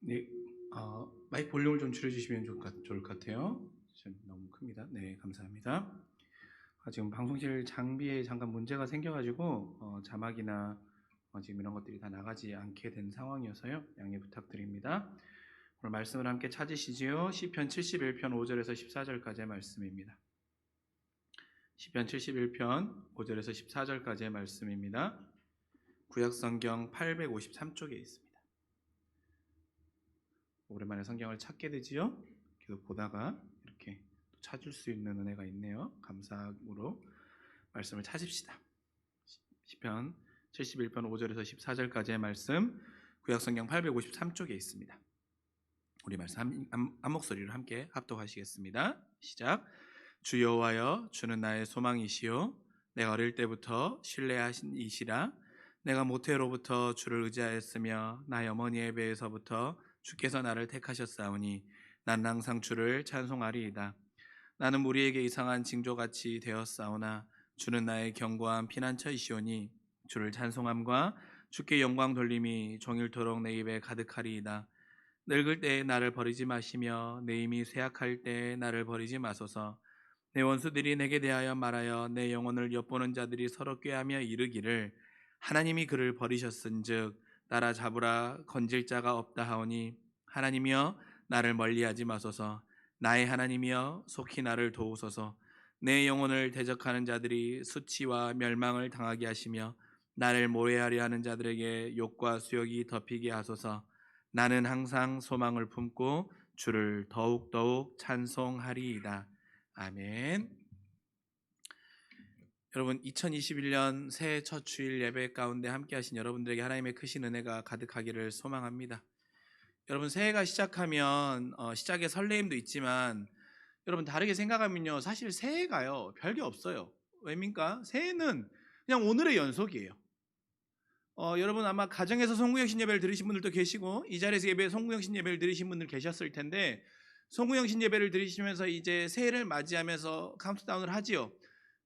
네, 마이크 볼륨을 좀 줄여주시면 좋을 것 같아요. 지금 너무 큽니다. 네, 감사합니다. 지금 방송실 장비에 잠깐 문제가 생겨가지고 자막이나 지금 이런 것들이 다 나가지 않게 된 상황이어서요. 양해 부탁드립니다. 오늘 말씀을 함께 찾으시지요. 시편 71편 5절에서 14절까지의 말씀입니다. 시편 71편 5절에서 14절까지의 말씀입니다. 구약성경 853쪽에 있습니다. 오랜만에 성경을 찾게 되지요. 계속 보다가 이렇게 또 찾을 수 있는 은혜가 있네요. 감사함으로 말씀을 찾읍시다. 시편 71편 5절에서 14절까지의 말씀, 구약성경 853쪽에 있습니다. 우리 말씀 한 목소리로 함께 합독하시겠습니다. 시작. 주 여호와여, 주는 나의 소망이시요 내가 어릴 때부터 신뢰하신 이시라. 내가 모태로부터 주를 의지하였으며 나의 어머니의 배에서부터 주께서 나를 택하셨사오니 나는 항상 주를 찬송하리이다. 나는 무리에게 이상한 징조같이 되었사오나 주는 나의 견고한 피난처이시오니 주를 찬송함과 주께 영광 돌림이 종일토록 내 입에 가득하리이다. 늙을 때에 나를 버리지 마시며 내 힘이 쇠약할 때에 나를 버리지 마소서. 내 원수들이 내게 대하여 말하여 내 영혼을 엿보는 자들이 서로 꾀하며 이르기를 하나님이 그를 버리셨은즉 따라잡으라 건질 자가 없다 하오니 하나님이여 나를 멀리하지 마소서. 나의 하나님이여 속히 나를 도우소서. 내 영혼을 대적하는 자들이 수치와 멸망을 당하게 하시며 나를 모해하려 하는 자들에게 욕과 수욕이 덮이게 하소서. 나는 항상 소망을 품고 주를 더욱더욱 찬송하리이다. 아멘. 여러분, 2021년 새해 첫 주일 예배 가운데 함께 하신 여러분들에게 하나님의 크신 은혜가 가득하기를 소망합니다. 여러분, 새해가 시작하면 시작의 설레임도 있지만 여러분 다르게 생각하면요, 사실 새해가요 별게 없어요. 왜입니까? 새해는 그냥 오늘의 연속이에요. 여러분 아마 가정에서 송구영신 예배를 들으신 분들도 계시고 이 자리에서 송구영신 예배를 들으신 분들 계셨을 텐데, 송구영신 예배를 들으시면서 이제 새해를 맞이하면서 카운트다운을 하지요.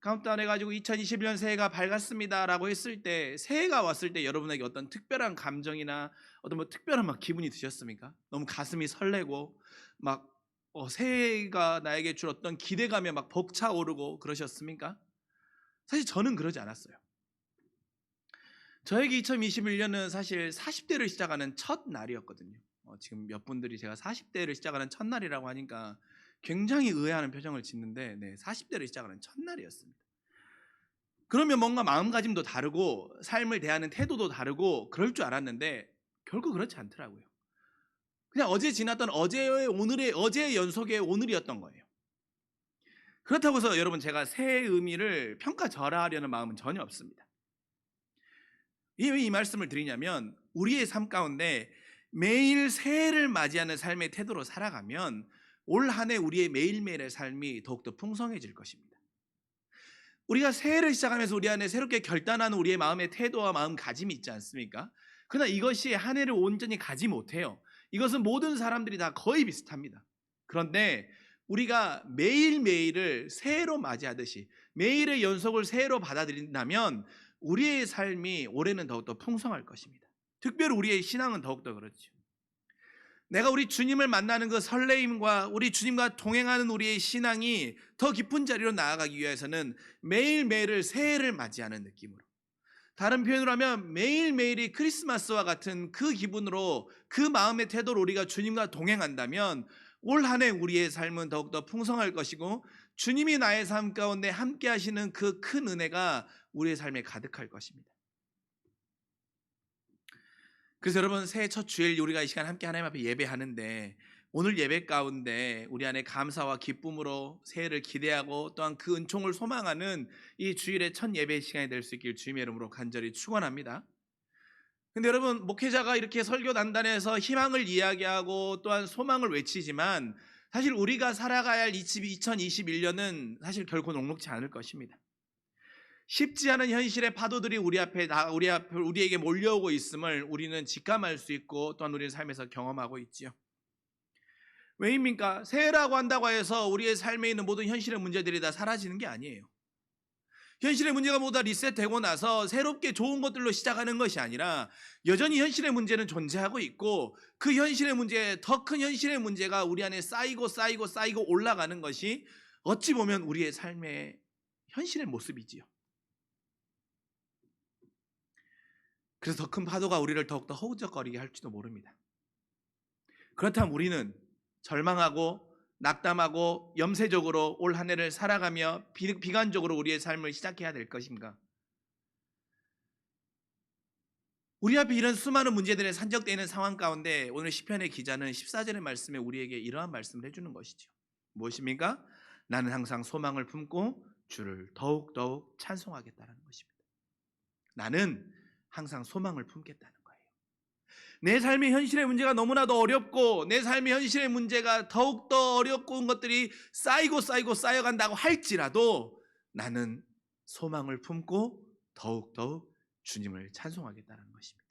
카운트다운 해가지고 2021년 새해가 밝았습니다 라고 했을 때, 새해가 왔을 때 여러분에게 어떤 특별한 감정이나 어떤 특별한 기분이 드셨습니까? 너무 가슴이 설레고 막 새해가 나에게 줄 어떤 기대감에 막 벅차오르고 그러셨습니까? 사실 저는 그러지 않았어요. 저에게 2021년은 사실 40대를 시작하는 첫 날이었거든요. 지금 몇 분들이 제가 40대를 시작하는 첫날이라고 하니까 굉장히 의아해하는 표정을 짓는데, 40대를 시작하는 첫날이었습니다. 그러면 뭔가 마음가짐도 다르고 삶을 대하는 태도도 다르고 그럴 줄 알았는데 결국 그렇지 않더라고요. 그냥 어제 지났던 어제의 연속의 오늘이었던 거예요. 그렇다고 해서 여러분 제가 새해의 의미를 평가절하하려는 마음은 전혀 없습니다. 왜 이 말씀을 드리냐면, 우리의 삶 가운데 매일 새해를 맞이하는 삶의 태도로 살아가면 올 한 해 우리의 매일매일의 삶이 더욱더 풍성해질 것입니다. 우리가 새해를 시작하면서 우리 안에 새롭게 결단하는 우리의 마음의 태도와 마음가짐이 있지 않습니까? 그러나 이것이 한 해를 온전히 가지 못해요. 이것은 모든 사람들이 다 거의 비슷합니다. 그런데 우리가 매일매일을 새해로 맞이하듯이 매일의 연속을 새해로 받아들인다면 우리의 삶이 올해는 더욱더 풍성할 것입니다. 특별히 우리의 신앙은 더욱더 그렇죠. 내가 우리 주님을 만나는 그 설레임과 우리 주님과 동행하는 우리의 신앙이 더 깊은 자리로 나아가기 위해서는 매일매일을 새해를 맞이하는 느낌으로, 다른 표현으로 하면 매일매일이 크리스마스와 같은 그 기분으로, 그 마음의 태도로 우리가 주님과 동행한다면 올 한 해 우리의 삶은 더욱더 풍성할 것이고 주님이 나의 삶 가운데 함께 하시는 그 큰 은혜가 우리의 삶에 가득할 것입니다. 그래서 여러분, 새해 첫 주일 우리가 이 시간 함께 하나님 앞에 예배하는데, 오늘 예배 가운데 우리 안에 감사와 기쁨으로 새해를 기대하고 또한 그 은총을 소망하는 이 주일의 첫 예배 시간이 될 수 있길 주님의 이름으로 간절히 축원합니다. 근데 여러분, 목회자가 이렇게 설교 단단해서 희망을 이야기하고 또한 소망을 외치지만 사실 우리가 살아가야 할 2021년은 사실 결코 녹록지 않을 것입니다. 쉽지 않은 현실의 파도들이 우리에게 몰려오고 있음을 우리는 직감할 수 있고 또한 우리의 삶에서 경험하고 있지요. 왜입니까? 새해라고 한다고 해서 우리의 삶에 있는 모든 현실의 문제들이 다 사라지는 게 아니에요. 현실의 문제가 모두 다 리셋되고 나서 새롭게 좋은 것들로 시작하는 것이 아니라 여전히 현실의 문제는 존재하고 있고 그 현실의 문제, 더 큰 현실의 문제가 우리 안에 쌓이고 쌓이고 쌓이고 올라가는 것이 어찌 보면 우리의 삶의 현실의 모습이지요. 그래서 더 큰 파도가 우리를 더욱더 허우적거리게 할지도 모릅니다. 그렇다면 우리는 절망하고 낙담하고 염세적으로 올 한 해를 살아가며 비관적으로 우리의 삶을 시작해야 될 것인가? 우리 앞에 이런 수많은 문제들에 산적되어 있는 상황 가운데 오늘 시편의 기자는 14절의 말씀에 우리에게 이러한 말씀을 해주는 것이죠. 무엇입니까? 나는 항상 소망을 품고 주를 더욱더욱 찬송하겠다는 것입니다. 나는 항상 소망을 품겠다는 거예요. 내 삶의 현실의 문제가 너무나도 어렵고 내 삶의 현실의 문제가 더욱더 어렵고 것들이 쌓이고 쌓이고 쌓여간다고 할지라도 나는 소망을 품고 더욱더욱 주님을 찬송하겠다는 것입니다.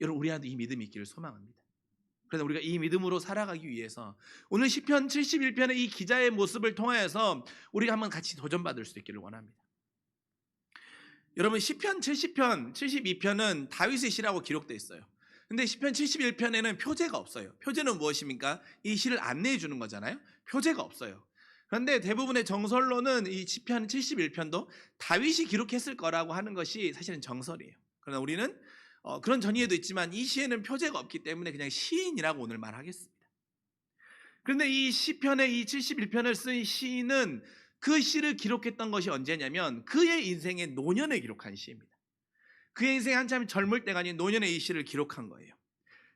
여러분, 우리한테 이 믿음이 있기를 소망합니다. 그래서 우리가 이 믿음으로 살아가기 위해서 오늘 시편 71편의 이 기자의 모습을 통하여서 우리가 한번 같이 도전받을 수 있기를 원합니다. 여러분, 시편 70편, 72편은 다윗의 시라고 기록되어 있어요. 근데 시편 71편에는 표제가 없어요. 표제는 무엇입니까? 이 시를 안내해 주는 거잖아요. 표제가 없어요. 그런데 대부분의 정설로는 이 시편 71편도 다윗이 기록했을 거라고 하는 것이 사실은 정설이에요. 그러나 우리는 그런 전이해도 있지만 이 시에는 표제가 없기 때문에 그냥 시인이라고 오늘 말하겠습니다. 그런데 이 시편의 이 71편을 쓴 시인은 그 시를 기록했던 것이 언제냐면 그의 인생의 노년에 기록한 시입니다. 그의 인생이 한참 젊을 때가 아닌 노년에 이 시를 기록한 거예요.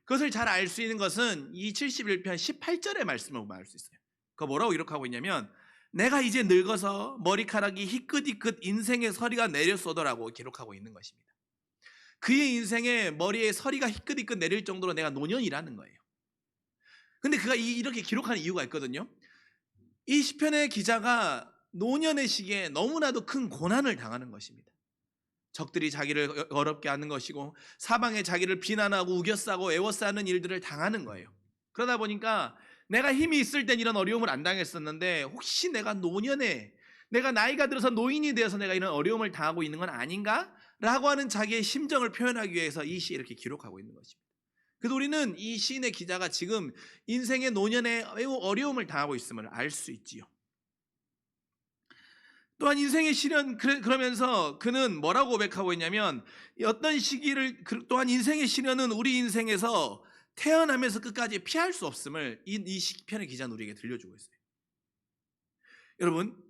그것을 잘 알 수 있는 것은 이 71편 18절의 말씀을 보면 알 수 있어요. 그거 뭐라고 기록하고 있냐면 내가 이제 늙어서 머리카락이 희끗희끗 인생의 서리가 내려쏘더라고 기록하고 있는 것입니다. 그의 인생에 머리에 서리가 희끗희끗 내릴 정도로 내가 노년이라는 거예요. 근데 그가 이렇게 기록하는 이유가 있거든요. 이 시편의 기자가 노년의 시기에 너무나도 큰 고난을 당하는 것입니다. 적들이 자기를 어렵게 하는 것이고 사방에 자기를 비난하고 우겨싸고 애워싸는 일들을 당하는 거예요. 그러다 보니까 내가 힘이 있을 땐 이런 어려움을 안 당했었는데 혹시 내가 노년에 내가 나이가 들어서 노인이 되어서 내가 이런 어려움을 당하고 있는 건 아닌가? 라고 하는 자기의 심정을 표현하기 위해서 이 시에 이렇게 기록하고 있는 것입니다. 그래서 우리는 이 시인의 기자가 지금 인생의 노년에 매우 어려움을 당하고 있음을 알 수 있지요. 또한 인생의 시련, 그러면서 그는 뭐라고 고백하고 있냐면 어떤 시기를 또한 인생의 시련은 우리 인생에서 태어나면서 끝까지 피할 수 없음을 이 시편의 기자는 우리에게 들려주고 있어요. 여러분,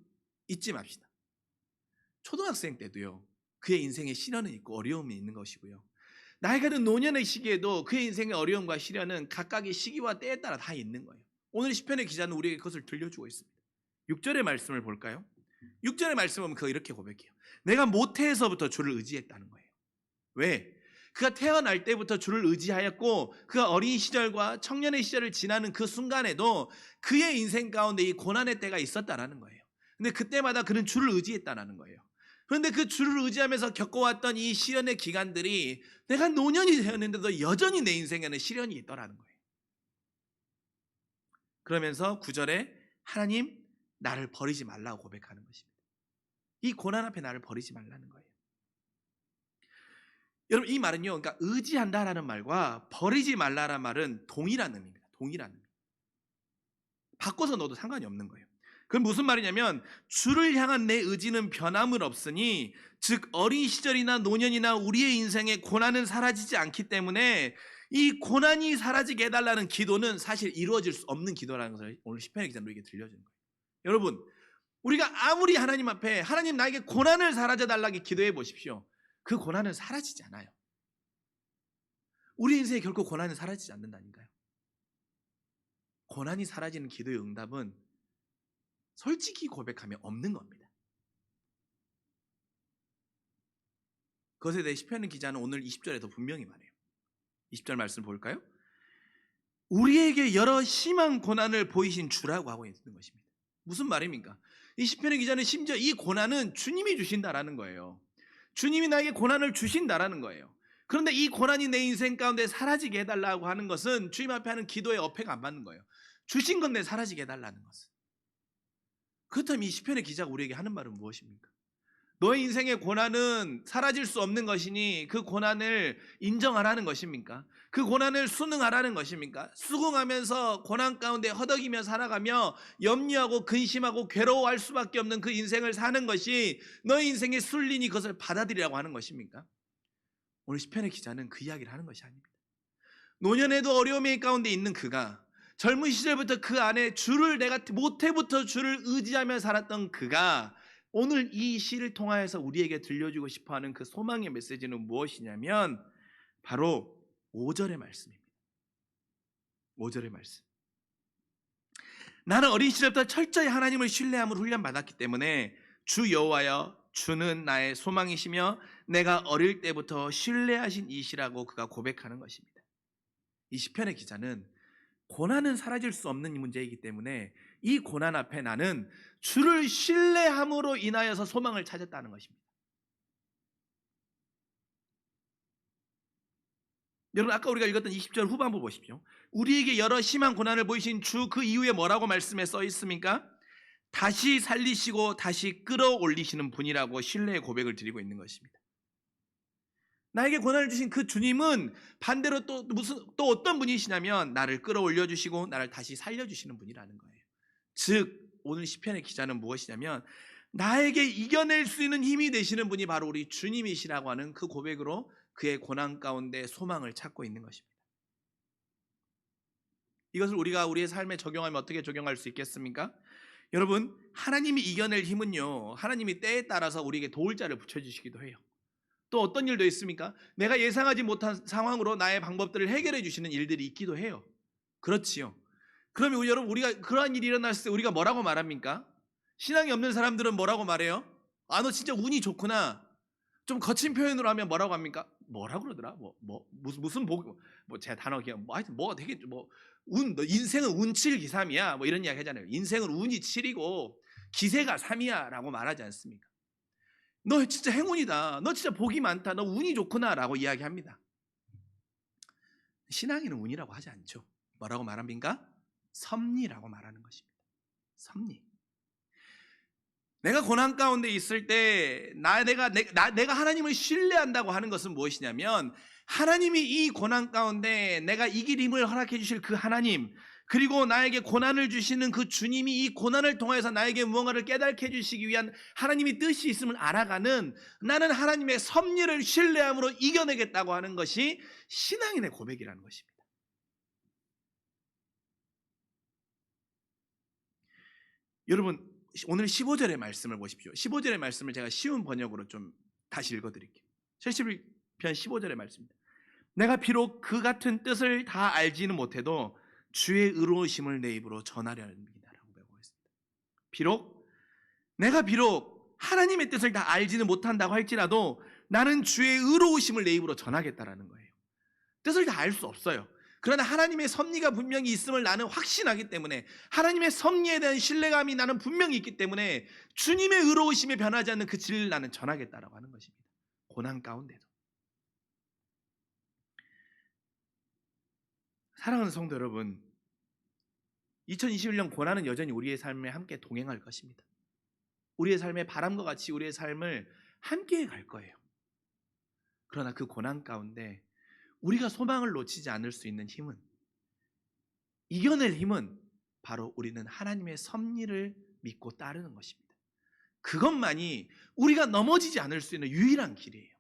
잊지 맙시다. 초등학생 때도요 그의 인생에 시련은 있고 어려움이 있는 것이고요, 나이가 든 노년의 시기에도 그의 인생의 어려움과 시련은 각각의 시기와 때에 따라 다 있는 거예요. 오늘 시편의 기자는 우리에게 그것을 들려주고 있습니다. 6절의 말씀을 볼까요? 6절의 말씀은 그거 이렇게 고백해요. 내가 모태에서부터 주를 의지했다는 거예요. 왜? 그가 태어날 때부터 주를 의지하였고 그가 어린 시절과 청년의 시절을 지나는 그 순간에도 그의 인생 가운데 이 고난의 때가 있었다라는 거예요. 근데 그때마다 그는 주를 의지했다라는 거예요. 그런데 그 주를 의지하면서 겪어왔던 이 시련의 기간들이 내가 노년이 되었는데도 여전히 내 인생에는 시련이 있더라는 거예요. 그러면서 9절에 하나님 나를 버리지 말라고 고백하는 것입니다. 이 고난 앞에 나를 버리지 말라는 거예요. 여러분, 이 말은요, 그러니까 의지한다라는 말과 버리지 말라라는 말은 동일한 의미입니다. 동일한 의미. 바꿔서 넣어도 상관이 없는 거예요. 그건 무슨 말이냐면 주를 향한 내 의지는 변함을 없으니 즉 어린 시절이나 노년이나 우리의 인생에 고난은 사라지지 않기 때문에 이 고난이 사라지게 해달라는 기도는 사실 이루어질 수 없는 기도라는 것을 오늘 시편의 기자는 우리에게 들려주는 거예요. 여러분, 우리가 아무리 하나님 앞에 하나님 나에게 고난을 사라져달라고 기도해 보십시오. 그 고난은 사라지지 않아요. 우리 인생에 결코 고난은 사라지지 않는다니까요. 고난이 사라지는 기도의 응답은 솔직히 고백하면 없는 겁니다. 그것에 대해 시편 기자는 오늘 20절에도 분명히 말해요. 20절 말씀 볼까요? 우리에게 여러 심한 고난을 보이신 주라고 하고 있는 것입니다. 무슨 말입니까? 이 시편의 기자는 심지어 이 고난은 주님이 주신다라는 거예요. 주님이 나에게 고난을 주신다라는 거예요. 그런데 이 고난이 내 인생 가운데 사라지게 해달라고 하는 것은 주님 앞에 하는 기도의 어폐가 안 맞는 거예요. 주신 건데 사라지게 해달라는 것은. 그렇다면 이 시편의 기자가 우리에게 하는 말은 무엇입니까? 너의 인생의 고난은 사라질 수 없는 것이니 그 고난을 인정하라는 것입니까? 그 고난을 수능하라는 것입니까? 수긍하면서 고난 가운데 허덕이며 살아가며 염려하고 근심하고 괴로워할 수밖에 없는 그 인생을 사는 것이 너의 인생의 순리니 그것을 받아들이라고 하는 것입니까? 오늘 시편의 기자는 그 이야기를 하는 것이 아닙니다. 노년에도 어려움의 가운데 있는 그가, 젊은 시절부터 그 안에 주를, 내가 모태부터 주를 의지하며 살았던 그가 오늘 이 시를 통하여서 우리에게 들려주고 싶어하는 그 소망의 메시지는 무엇이냐면 바로 5절의 말씀입니다. 5절의 말씀. 나는 어린 시절부터 철저히 하나님을 신뢰함을 훈련받았기 때문에 주 여호와여, 주는 나의 소망이시며 내가 어릴 때부터 신뢰하신 이시라고 그가 고백하는 것입니다. 이 시편의 기자는 고난은 사라질 수 없는 문제이기 때문에 이 고난 앞에 나는 주를 신뢰함으로 인하여서 소망을 찾았다는 것입니다. 여러분, 아까 우리가 읽었던 20절 후반부 보십시오. 우리에게 여러 심한 고난을 보이신 주, 그 이후에 뭐라고 말씀에 써 있습니까? 다시 살리시고 다시 끌어올리시는 분이라고 신뢰의 고백을 드리고 있는 것입니다. 나에게 고난을 주신 그 주님은 반대로 또 어떤 분이시냐면 나를 끌어올려 주시고 나를 다시 살려 주시는 분이라는 거예요. 즉 오늘 시편의 기자는 무엇이냐면 나에게 이겨낼 수 있는 힘이 되시는 분이 바로 우리 주님이시라고 하는 그 고백으로 그의 고난 가운데 소망을 찾고 있는 것입니다. 이것을 우리가 우리의 삶에 적용하면 어떻게 적용할 수 있겠습니까? 여러분, 하나님이 이겨낼 힘은요, 하나님이 때에 따라서 우리에게 도울 자를 붙여주시기도 해요. 또 어떤 일도 있습니까? 내가 예상하지 못한 상황으로 나의 방법들을 해결해 주시는 일들이 있기도 해요. 그렇지요. 그러면 여러분, 우리가 그러한 일이 일어났을 때 우리가 뭐라고 말합니까? 신앙이 없는 사람들은 뭐라고 말해요? 아, 너 진짜 운이 좋구나. 좀 거친 표현으로 하면 뭐라고 합니까? 뭐라고 그러더라? 무슨 복, 제 단어 기억, 하여튼 되게 너 인생은 운 7, 기 3이야. 이런 이야기 하잖아요. 인생은 운이 7이고 기세가 3이야라고 말하지 않습니까? 너 진짜 행운이다. 너 진짜 복이 많다. 너 운이 좋구나라고 이야기합니다. 신앙에는 운이라고 하지 않죠. 뭐라고 말합니까? 섭리라고 말하는 것입니다. 섭리. 내가 고난 가운데 있을 때 내가 하나님을 신뢰한다고 하는 것은 무엇이냐면 하나님이 이 고난 가운데 내가 이길 힘을 허락해 주실 그 하나님, 그리고 나에게 고난을 주시는 그 주님이 이 고난을 통해서 나에게 무언가를 깨닫게 해주시기 위한 하나님의 뜻이 있음을 알아가는, 나는 하나님의 섭리를 신뢰함으로 이겨내겠다고 하는 것이 신앙인의 고백이라는 것입니다. 여러분, 오늘 15절의 말씀을 보십시오. 15절의 말씀을 제가 쉬운 번역으로 좀 다시 읽어드릴게요. 71편 15절의 말씀입니다. 내가 비록 그 같은 뜻을 다 알지는 못해도 주의 의로우심을 내 입으로 전하려합니다 라고 배우했습니다. 내가 비록 하나님의 뜻을 다 알지는 못한다고 할지라도 나는 주의 의로우심을 내 입으로 전하겠다라는 거예요. 뜻을 다 알 수 없어요. 그러나 하나님의 섭리가 분명히 있음을 나는 확신하기 때문에, 하나님의 섭리에 대한 신뢰감이 나는 분명히 있기 때문에 주님의 의로우심에 변하지 않는 그 진리를 나는 전하겠다라고 하는 것입니다. 고난 가운데도. 사랑하는 성도 여러분, 2021년 고난은 여전히 우리의 삶에 함께 동행할 것입니다. 우리의 삶의 바람과 같이 우리의 삶을 함께 갈 거예요. 그러나 그 고난 가운데 우리가 소망을 놓치지 않을 수 있는 힘은, 이겨낼 힘은 바로 우리는 하나님의 섭리를 믿고 따르는 것입니다. 그것만이 우리가 넘어지지 않을 수 있는 유일한 길이에요.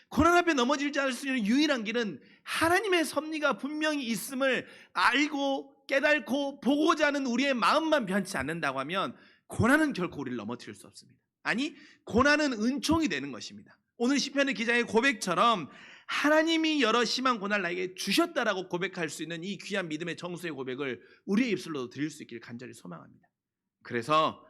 고난 앞에 넘어지지 않을 수 있는 유일한 길은 하나님의 섭리가 분명히 있음을 알고 깨닫고 보고자 하는 우리의 마음만 변치 않는다고 하면 고난은 결코 우리를 넘어뜨릴 수 없습니다. 아니, 고난은 은총이 되는 것입니다. 오늘 시편의 기자의 고백처럼 하나님이 여러 심한 고난을 나에게 주셨다라고 고백할 수 있는 이 귀한 믿음의 정수의 고백을 우리의 입술로도 드릴 수 있기를 간절히 소망합니다. 그래서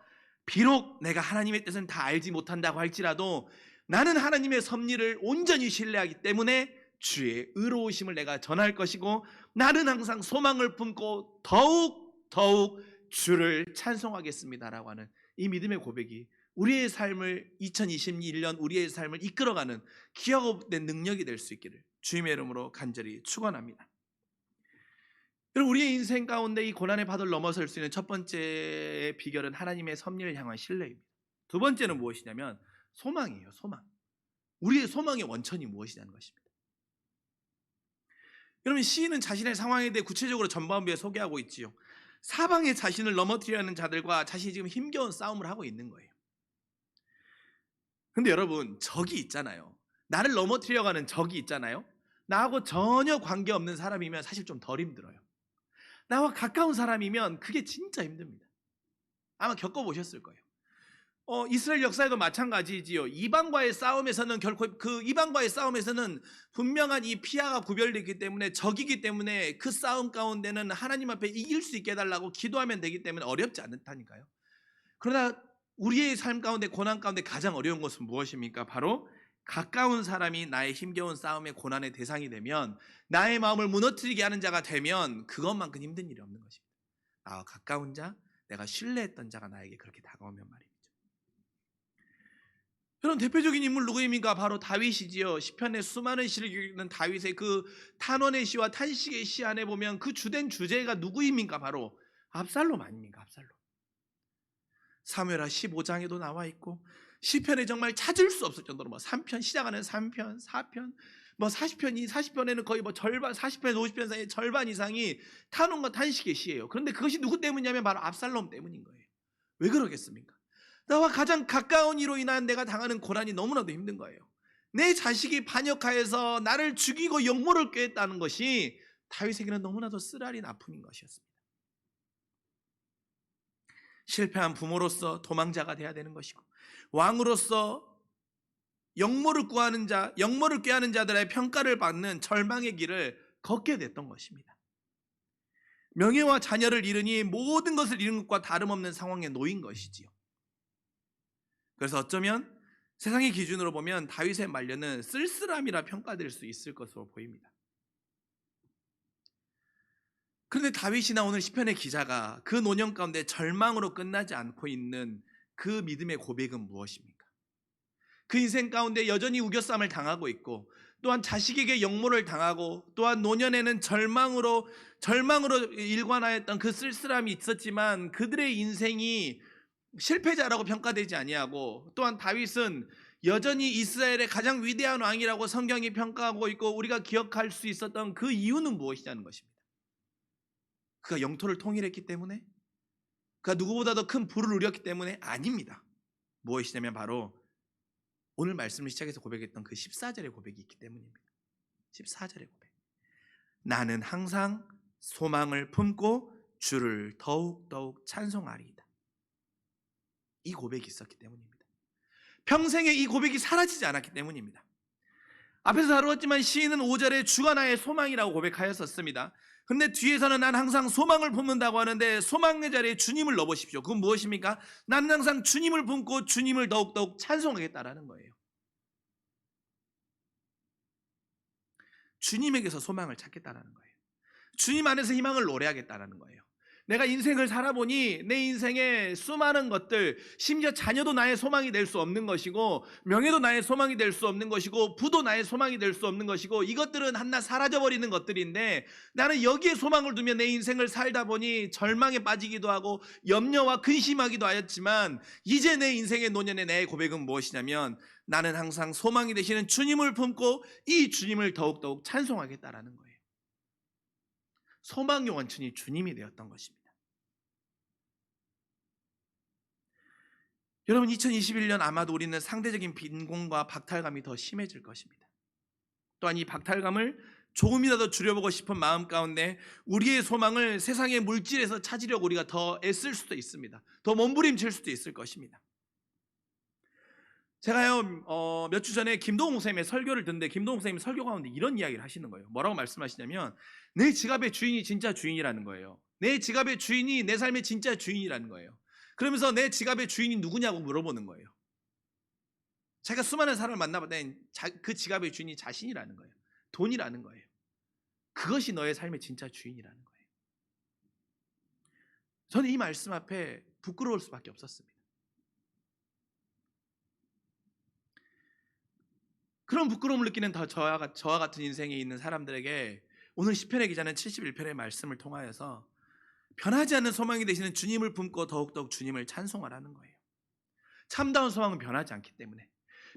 비록 내가 하나님의 뜻은 다 알지 못한다고 할지라도 나는 하나님의 섭리를 온전히 신뢰하기 때문에 주의 의로우심을 내가 전할 것이고, 나는 항상 소망을 품고 더욱 주를 찬송하겠습니다라고 하는 이 믿음의 고백이 우리의 삶을, 2021년 우리의 삶을 이끌어가는 기억된 능력이 될 수 있기를 주님의 이름으로 간절히 축원합니다. 여러분, 우리의 인생 가운데 이 고난의 바다를 넘어설 수 있는 첫 번째 비결은 하나님의 섭리를 향한 신뢰입니다. 두 번째는 무엇이냐면 소망이에요. 소망. 우리의 소망의 원천이 무엇이냐는 것입니다. 여러분, 시인은 자신의 상황에 대해 구체적으로 전반부에 소개하고 있지요. 사방에 자신을 넘어뜨리려는 자들과 자신이 지금 힘겨운 싸움을 하고 있는 거예요. 근데 여러분, 적이 있잖아요. 나를 넘어뜨리려고 하는 적이 있잖아요. 나하고 전혀 관계없는 사람이면 사실 좀 덜 힘들어요. 나와 가까운 사람이면 그게 진짜 힘듭니다. 아마 겪어보셨을 거예요. 이스라엘 역사에도 마찬가지지요. 이방과의 싸움에서는 결코 이방과의 싸움에서는 분명한 이 피아가 구별되기 때문에, 적이기 때문에 그 싸움 가운데는 하나님 앞에 이길 수 있게 해달라고 기도하면 되기 때문에 어렵지 않다니까요. 그러나 우리의 삶 가운데, 고난 가운데 가장 어려운 것은 무엇입니까? 바로 가까운 사람이 나의 힘겨운 싸움의 고난의 대상이 되면, 나의 마음을 무너뜨리게 하는 자가 되면 그것만큼 힘든 일이 없는 것입니다. 나와 가까운 자, 내가 신뢰했던 자가 나에게 그렇게 다가오면 말입니다. 여러분, 대표적인 인물 누구입니까? 바로 다윗이지요. 시편의 수많은 시를 읽는 다윗의 그 탄원의 시와 탄식의 시 안에 보면 그 주된 주제가 누구입니까? 바로 압살롬 아닙니까? 압살롬. 사무엘하 15장에도 나와 있고, 시편에 정말 찾을 수 없을 정도로 3편 시작하는 3편, 4편, 40편에는 거의 절반, 40편에서 50편 사이의 절반 이상이 탄원과 탄식의 시예요. 그런데 그것이 누구 때문이냐면 바로 압살롬 때문인 거예요. 왜 그러겠습니까? 나와 가장 가까운 이로 인한 내가 당하는 고난이 너무나도 힘든 거예요. 내 자식이 반역하여서 나를 죽이고 영모를 꾀했다는 것이 다윗에게는 너무나도 쓰라린 아픔인 것이었습니다. 실패한 부모로서 도망자가 되어야 되는 것이고, 왕으로서 영모를 구하는 자, 영모를 꾀하는 자들의 평가를 받는 절망의 길을 걷게 됐던 것입니다. 명예와 자녀를 잃으니 모든 것을 잃은 것과 다름없는 상황에 놓인 것이지요. 그래서 어쩌면 세상의 기준으로 보면 다윗의 말년은 쓸쓸함이라 평가될 수 있을 것으로 보입니다. 그런데 다윗이나 오늘 시편의 기자가 그 노년 가운데 절망으로 끝나지 않고 있는 그 믿음의 고백은 무엇입니까? 그 인생 가운데 여전히 우겨쌈을 당하고 있고, 또한 자식에게 역모를 당하고, 또한 노년에는 절망으로 일관하였던 그 쓸쓸함이 있었지만 그들의 인생이 실패자라고 평가되지 아니하고, 또한 다윗은 여전히 이스라엘의 가장 위대한 왕이라고 성경이 평가하고 있고 우리가 기억할 수 있었던 그 이유는 무엇이냐는 것입니다. 그가 영토를 통일했기 때문에? 그가 누구보다도 큰 부를 누렸기 때문에? 아닙니다. 무엇이냐면 바로 오늘 말씀을 시작해서 고백했던 그 14절의 고백이 있기 때문입니다. 14절의 고백. 나는 항상 소망을 품고 주를 더욱더욱 찬송하리이다. 이 고백이 있었기 때문입니다. 평생에 이 고백이 사라지지 않았기 때문입니다. 앞에서 다루었지만 시인은 5절에 주가 나의 소망이라고 고백하였었습니다. 그런데 뒤에서는 난 항상 소망을 품는다고 하는데, 소망의 자리에 주님을 넣어보십시오. 그건 무엇입니까? 나는 항상 주님을 품고 주님을 더욱더욱 찬송하겠다라는 거예요. 주님에게서 소망을 찾겠다라는 거예요. 주님 안에서 희망을 노래하겠다라는 거예요. 내가 인생을 살아보니 내 인생에 수많은 것들, 심지어 자녀도 나의 소망이 될 수 없는 것이고, 명예도 나의 소망이 될 수 없는 것이고, 부도 나의 소망이 될 수 없는 것이고, 이것들은 한낱 사라져버리는 것들인데, 나는 여기에 소망을 두며 내 인생을 살다 보니 절망에 빠지기도 하고 염려와 근심하기도 하였지만, 이제 내 인생의 노년의 내 고백은 무엇이냐면, 나는 항상 소망이 되시는 주님을 품고 이 주님을 더욱더욱 찬송하겠다라는 거예요. 소망의 원천이 주님이 되었던 것입니다. 여러분, 2021년 아마도 우리는 상대적인 빈곤과 박탈감이 더 심해질 것입니다. 또한 이 박탈감을 조금이라도 줄여보고 싶은 마음 가운데 우리의 소망을 세상의 물질에서 찾으려고 우리가 더 애쓸 수도 있습니다. 더 몸부림칠 수도 있을 것입니다. 제가요 몇 주 전에 김동욱 목사님의 설교를 듣는데, 김동욱 목사님이 설교 가운데 이런 이야기를 하시는 거예요. 뭐라고 말씀하시냐면, 내 지갑의 주인이 진짜 주인이라는 거예요. 내 지갑의 주인이 내 삶의 진짜 주인이라는 거예요. 그러면서 내 지갑의 주인이 누구냐고 물어보는 거예요. 자기가 수많은 사람을 만나봤더니 그 지갑의 주인이 자신이라는 거예요. 돈이라는 거예요. 그것이 너의 삶의 진짜 주인이라는 거예요. 저는 이 말씀 앞에 부끄러울 수밖에 없었습니다. 그런 부끄러움을 느끼는 저와 같은 인생에 있는 사람들에게 오늘 시편의 기자는 71편의 말씀을 통하여서 변하지 않는 소망이 되시는 주님을 품고 더욱더욱 주님을 찬송하라는 거예요. 참다운 소망은 변하지 않기 때문에,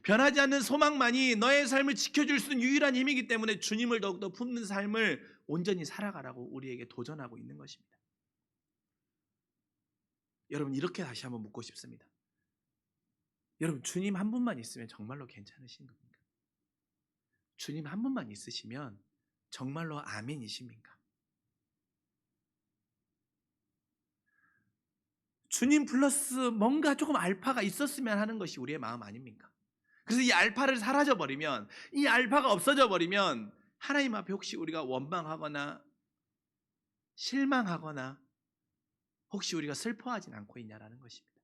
변하지 않는 소망만이 너의 삶을 지켜줄 수 있는 유일한 힘이기 때문에 주님을 더욱더 품는 삶을 온전히 살아가라고 우리에게 도전하고 있는 것입니다. 여러분, 이렇게 다시 한번 묻고 싶습니다. 여러분, 주님 한 분만 있으면 정말로 괜찮으신 겁니까? 주님 한 분만 있으시면 정말로 아멘이십니까? 주님 플러스 뭔가 조금 알파가 있었으면 하는 것이 우리의 마음 아닙니까? 그래서 이 알파를 사라져 버리면, 이 알파가 없어져 버리면 하나님 앞에 혹시 우리가 원망하거나 실망하거나 혹시 우리가 슬퍼하진 않고 있냐라는 것입니다.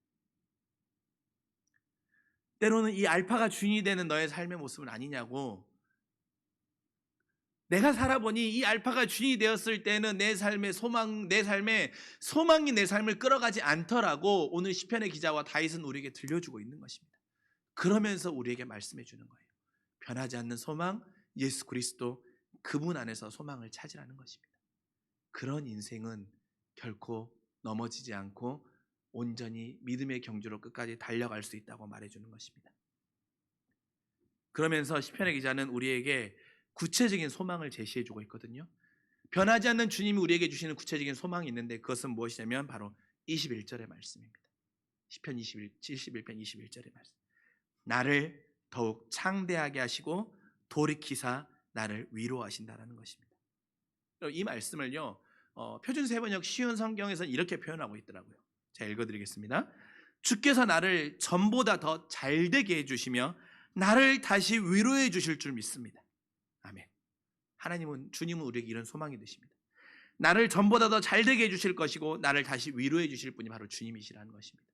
때로는 이 알파가 주인이 되는 너의 삶의 모습은 아니냐고, 내가 살아보니 이 알파가 주인이 되었을 때는 내 삶의 소망이 내 삶을 끌어가지 않더라고 오늘 시편의 기자와 다윗은 우리에게 들려주고 있는 것입니다. 그러면서 우리에게 말씀해 주는 거예요. 변하지 않는 소망, 예수 그리스도, 그분 안에서 소망을 찾으라는 것입니다. 그런 인생은 결코 넘어지지 않고 온전히 믿음의 경주로 끝까지 달려갈 수 있다고 말해주는 것입니다. 그러면서 시편의 기자는 우리에게 구체적인 소망을 제시해주고 있거든요. 변하지 않는 주님이 우리에게 주시는 구체적인 소망이 있는데 그것은 무엇이냐면 바로 21절의 말씀입니다. 시편 71편 21절의 말씀. 나를 더욱 창대하게 하시고 돌이키사 나를 위로하신다라는 것입니다. 이 말씀을요, 표준 세번역 쉬운 성경에서는 이렇게 표현하고 있더라고요. 제가 읽어드리겠습니다. 주께서 나를 전보다 더 잘되게 해주시며 나를 다시 위로해 주실 줄 믿습니다. 아멘. 주님은 우리에게 이런 소망이 되십니다. 나를 전보다 더 잘되게 해주실 것이고 나를 다시 위로해 주실 분이 바로 주님이시라는 것입니다.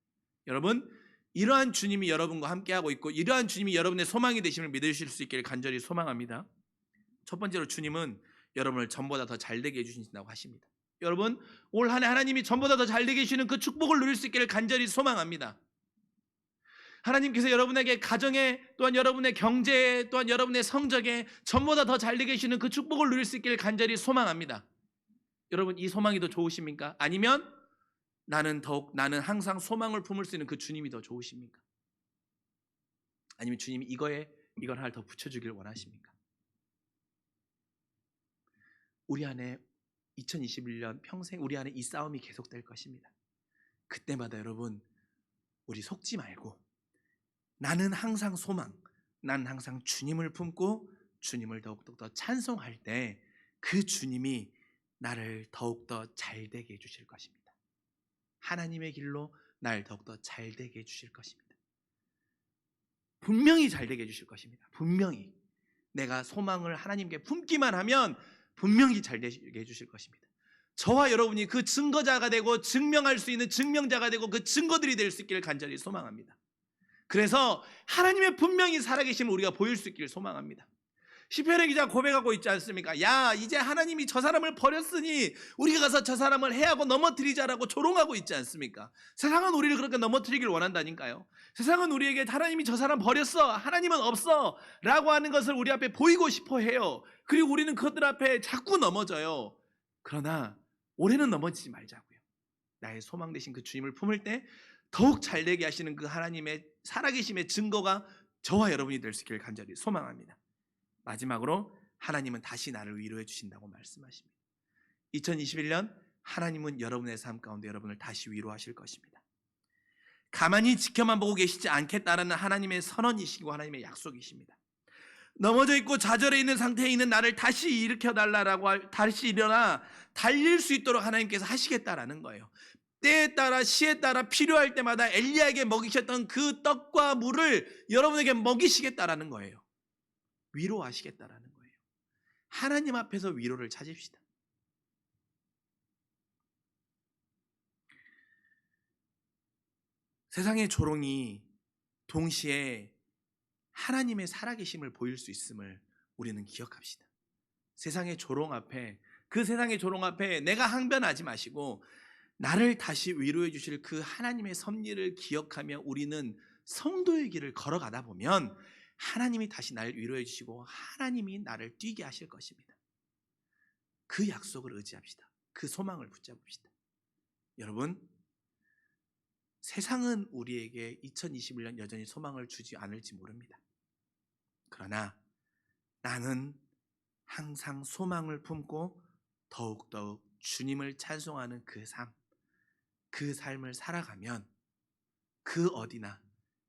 여러분, 이러한 주님이 여러분과 함께하고 있고 이러한 주님이 여러분의 소망이 되심을 믿으실 수 있기를 간절히 소망합니다. 첫 번째로 주님은 여러분을 전보다 더 잘되게 해주신다고 하십니다. 여러분, 올 한 해 하나님이 전보다 더 잘되게 해주시는 그 축복을 누릴 수 있기를 간절히 소망합니다. 하나님께서 여러분에게 가정에, 또한 여러분의 경제에, 또한 여러분의 성적에 전보다 더 잘되게 해주시는 그 축복을 누릴 수 있기를 간절히 소망합니다. 여러분, 이 소망이 더 좋으십니까? 아니면 나는 항상 소망을 품을 수 있는 그 주님이 더 좋으십니까? 아니면 주님이 이걸 하나 더 붙여주길 원하십니까? 우리 안에 2021년 평생 우리 안에 이 싸움이 계속될 것입니다. 그때마다 여러분, 우리 속지 말고 나는 항상 나는 항상 주님을 품고 주님을 더욱더 찬송할 때 그 주님이 나를 더욱더 잘되게 해주실 것입니다. 하나님의 길로 날 더욱더 잘되게 해주실 것입니다. 분명히 잘되게 해주실 것입니다. 분명히 내가 소망을 하나님께 품기만 하면 분명히 잘되게 해주실 것입니다. 저와 여러분이 그 증거자가 되고 증명할 수 있는 증명자가 되고 그 증거들이 될 수 있기를 간절히 소망합니다. 그래서 하나님의 분명히 살아계심을 우리가 보일 수 있기를 소망합니다. 시편의 기자 고백하고 있지 않습니까? 야, 이제 하나님이 저 사람을 버렸으니 우리가 가서 저 사람을 해하고 넘어뜨리자라고 조롱하고 있지 않습니까? 세상은 우리를 그렇게 넘어뜨리길 원한다니까요. 세상은 우리에게 하나님이 저 사람 버렸어, 하나님은 없어 라고 하는 것을 우리 앞에 보이고 싶어 해요. 그리고 우리는 그것들 앞에 자꾸 넘어져요. 그러나 올해는 넘어지지 말자고요. 나의 소망 되신 그 주님을 품을 때 더욱 잘되게 하시는 그 하나님의 살아계심의 증거가 저와 여러분이 될 수 있기를 간절히 소망합니다. 마지막으로 하나님은 다시 나를 위로해 주신다고 말씀하십니다. 2021년 하나님은 여러분의 삶 가운데 여러분을 다시 위로하실 것입니다. 가만히 지켜만 보고 계시지 않겠다라는 하나님의 선언이시고 하나님의 약속이십니다. 넘어져 있고 좌절해 있는 상태에 있는 나를 다시 일으켜달라고, 다시 일어나 달릴 수 있도록 하나님께서 하시겠다라는 거예요. 때에 따라 시에 따라 필요할 때마다 엘리야에게 먹이셨던 그 떡과 물을 여러분에게 먹이시겠다라는 거예요. 위로하시겠다라는 거예요. 하나님 앞에서 위로를 찾읍시다. 세상의 조롱이 동시에 하나님의 살아계심을 보일 수 있음을 우리는 기억합시다. 세상의 조롱 앞에, 그 세상의 조롱 앞에 내가 항변하지 마시고 나를 다시 위로해 주실 그 하나님의 섭리를 기억하며 우리는 성도의 길을 걸어가다 보면 하나님이 다시 나를 위로해 주시고 하나님이 나를 뛰게 하실 것입니다. 그 약속을 의지합시다. 그 소망을 붙잡읍시다. 여러분, 세상은 우리에게 2021년 여전히 소망을 주지 않을지 모릅니다. 그러나 나는 항상 소망을 품고 더욱더욱 주님을 찬송하는 그 삶을 살아가면 그 어디나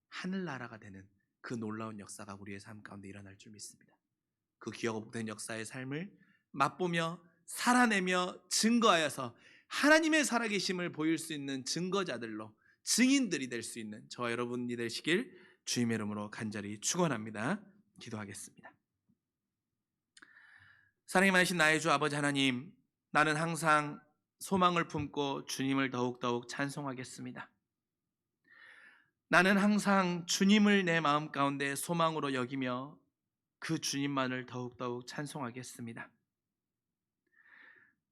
하늘나라가 되는 그 놀라운 역사가 우리의 삶 가운데 일어날 줄 믿습니다. 그 기억된 역사의 삶을 맛보며 살아내며 증거하여서 하나님의 살아계심을 보일 수 있는 증거자들로 증인들이 될 수 있는 저와 여러분이 되시길 주님의 이름으로 간절히 축원합니다. 기도하겠습니다. 사랑이 많으신 나의 주 아버지 하나님, 나는 항상 소망을 품고 주님을 더욱더욱 찬송하겠습니다. 나는 항상 주님을 내 마음 가운데 소망으로 여기며 그 주님만을 더욱더욱 찬송하겠습니다.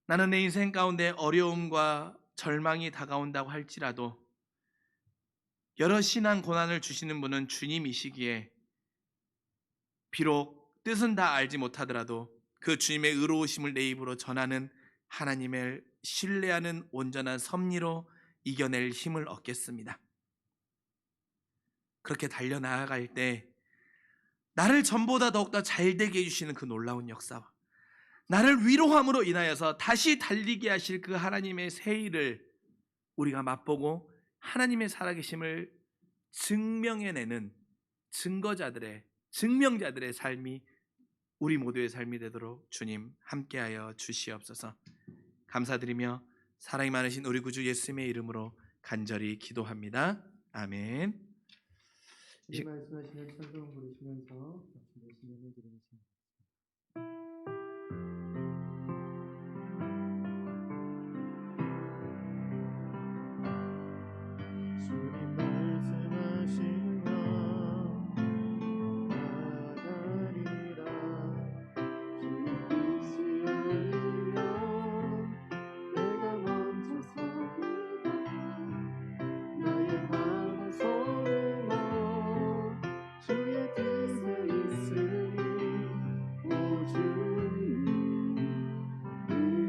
나는 내 인생 가운데 어려움과 절망이 다가온다고 할지라도 여러 신앙 고난을 주시는 분은 주님이시기에 비록 뜻은 다 알지 못하더라도 그 주님의 의로우심을 내 입으로 전하는 하나님을 신뢰하는 온전한 섭리로 이겨낼 힘을 얻겠습니다. 그렇게 달려나아갈 때 나를 전보다 더욱더 잘되게 해주시는 그 놀라운 역사와 나를 위로함으로 인하여서 다시 달리게 하실 그 하나님의 새 일을 우리가 맛보고 하나님의 살아계심을 증명해내는 증명자들의 삶이 우리 모두의 삶이 되도록 주님 함께하여 주시옵소서. 감사드리며 사랑이 많으신 우리 구주 예수님의 이름으로 간절히 기도합니다. 아멘. 이 말씀하시는 찬송 부르시면서 같이 예수님을 드리겠습니다. 주님 말씀하시면 나가리라. 주님 뜻이 아니면 내가 먼저 서리라. 나의 마음은 서늘러 주의 뜻에 있으니 오 주님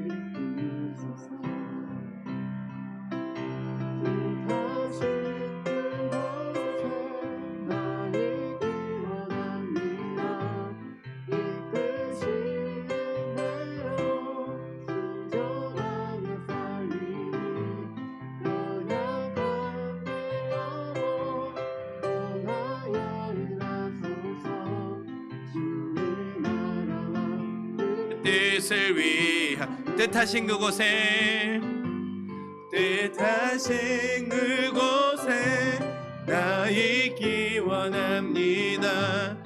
이끄소서. 뜻하신 그곳에 나이기 원합니다. 이끄시는 대로 순종하며 살리니 연약한 내 영혼 통하여 일하소서. 주의 나라와 뜻을 위하 뜻하신 그곳에 나 있기 원합니다.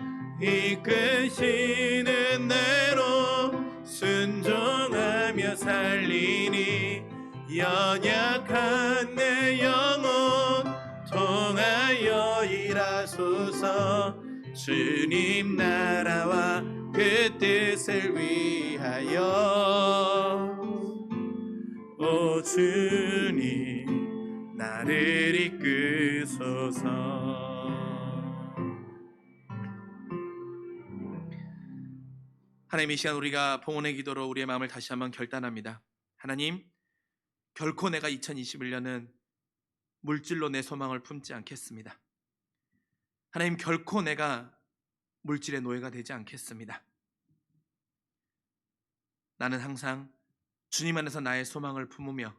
이끄시는 대로 순종하며 살리니 연약한 내 영혼 통하여 일하소서. 주님 나라와 그 뜻을 위하여 오 주님 나를 이끄소서. 하나님, 이 시간 우리가 봉헌의 기도로 우리의 마음을 다시 한번 결단합니다. 하나님, 결코 내가 2021년은 물질로 내 소망을 품지 않겠습니다. 하나님, 결코 내가 물질의 노예가 되지 않겠습니다. 나는 항상 주님 안에서 나의 소망을 품으며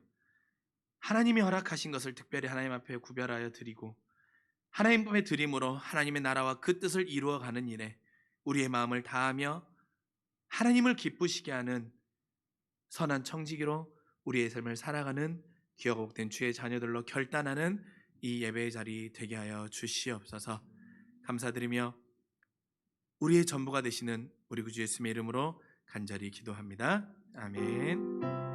하나님이 허락하신 것을 특별히 하나님 앞에 구별하여 드리고 하나님 앞에 드림으로 하나님의 나라와 그 뜻을 이루어가는 일에 우리의 마음을 다하며 하나님을 기쁘시게 하는 선한 청지기로 우리의 삶을 살아가는 귀하고 복된 주의 자녀들로 결단하는 이 예배의 자리 되게 하여 주시옵소서. 감사드리며 우리의 전부가 되시는 우리 구주 예수님의 이름으로 간절히 기도합니다. 아멘.